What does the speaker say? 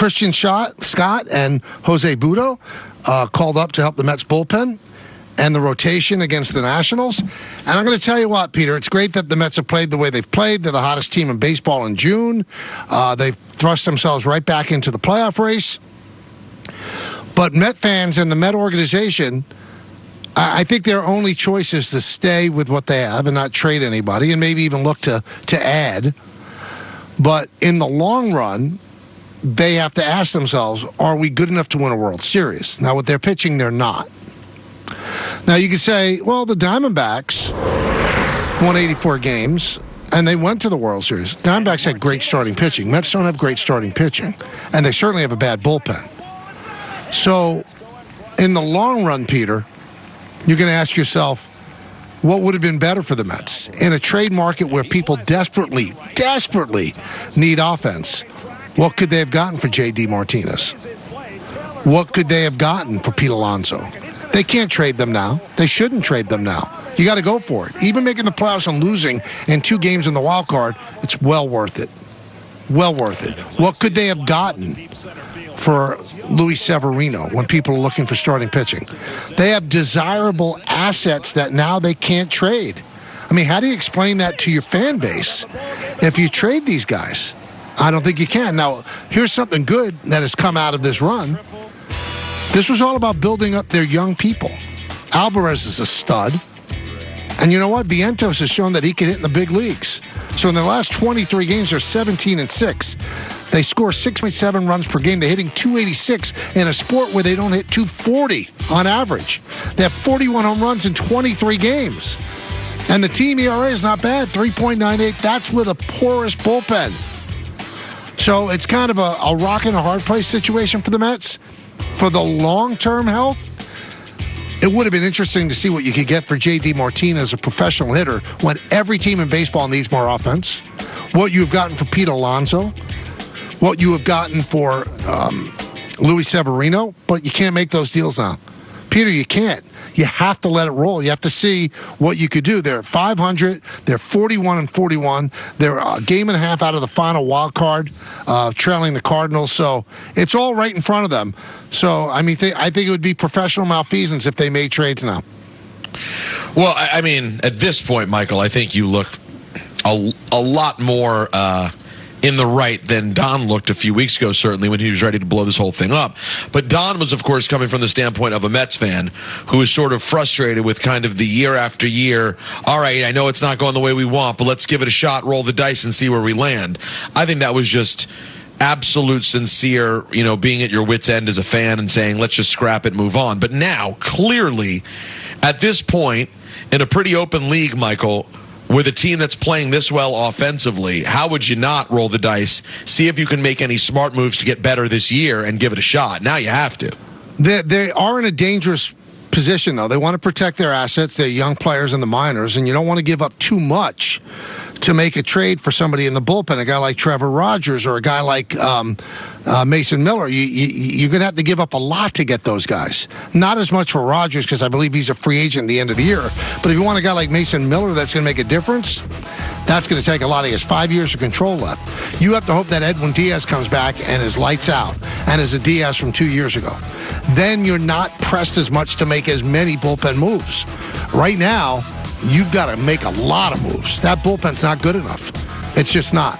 Christian Scott and Jose Budo called up to help the Mets bullpen and the rotation against the Nationals. And I'm going to tell you what, Peter, it's great that the Mets have played the way they've played. They're the hottest team in baseball in June. They've thrust themselves right back into the playoff race. But Met fans and the Met organization, I think their only choice is to stay with what they have and not trade anybody and maybe even look to add. But in the long run, they have to ask themselves, are we good enough to win a World Series? Now, with their pitching, they're not. Now, you could say, well, the Diamondbacks won 84 games, and they went to the World Series. Diamondbacks had great starting pitching. Mets don't have great starting pitching, and they certainly have a bad bullpen. So, in the long run, Peter, you're going to ask yourself, what would have been better for the Mets? In a trade market where people desperately need offense, what could they have gotten for J.D. Martinez? What could they have gotten for Pete Alonso? They can't trade them now. They shouldn't trade them now. You got to go for it. Even making the playoffs and losing in 2 games in the wild card, it's well worth it. Well worth it. What could they have gotten for Luis Severino when people are looking for starting pitching? They have desirable assets that now they can't trade. I mean, how do you explain that to your fan base if you trade these guys? I don't think you can. Now, here's something good that has come out of this run. This was all about building up their young people. Alvarez is a stud. And you know what? Vientos has shown that he can hit in the big leagues. So in the last 23 games, they're 17-6. They score 6.7 runs per game. They're hitting 286 in a sport where they don't hit 240 on average. They have 41 home runs in 23 games. And the team ERA is not bad, 3.98. That's with a porous bullpen. So it's kind of a rock and a hard place situation for the Mets. For the long-term health, it would have been interesting to see what you could get for J.D. Martinez as a professional hitter when every team in baseball needs more offense. What you've gotten for Pete Alonso, what you have gotten for Luis Severino, but you can't make those deals now. Peter, you can't. You have to let it roll. You have to see what you could do. They're at 500. They're 41-41. They're a game and a half out of the final wild card, trailing the Cardinals. So it's all right in front of them. So, I mean, I think it would be professional malfeasance if they made trades now. Well, I mean, at this point, Michael, I think you look a lot more in the right than Don looked a few weeks ago, certainly, when he was ready to blow this whole thing up. But Don was, of course, coming from the standpoint of a Mets fan who is sort of frustrated with kind of the year after year, all right, I know it's not going the way we want, but let's give it a shot, roll the dice, and see where we land. I think that was just absolute sincere, being at your wit's end as a fan and saying, let's just scrap it, move on. But now, clearly, at this point, in a pretty open league, Michael, with a team that's playing this well offensively, how would you not roll the dice, see if you can make any smart moves to get better this year and give it a shot? Now you have to. They are in a dangerous position, though. They want to protect their assets, their young players in the minors, and you don't want to give up too much to make a trade for somebody in the bullpen, a guy like Trevor Rogers or a guy like Mason Miller. You're going to have to give up a lot to get those guys. Not as much for Rogers because I believe he's a free agent at the end of the year. But if you want a guy like Mason Miller that's going to make a difference, that's going to take a lot. He has 5 years of control left. You have to hope that Edwin Diaz comes back and is lights out and is a Diaz from 2 years ago. Then you're not pressed as much to make as many bullpen moves. Right now, you've got to make a lot of moves. That bullpen's not good enough. It's just not.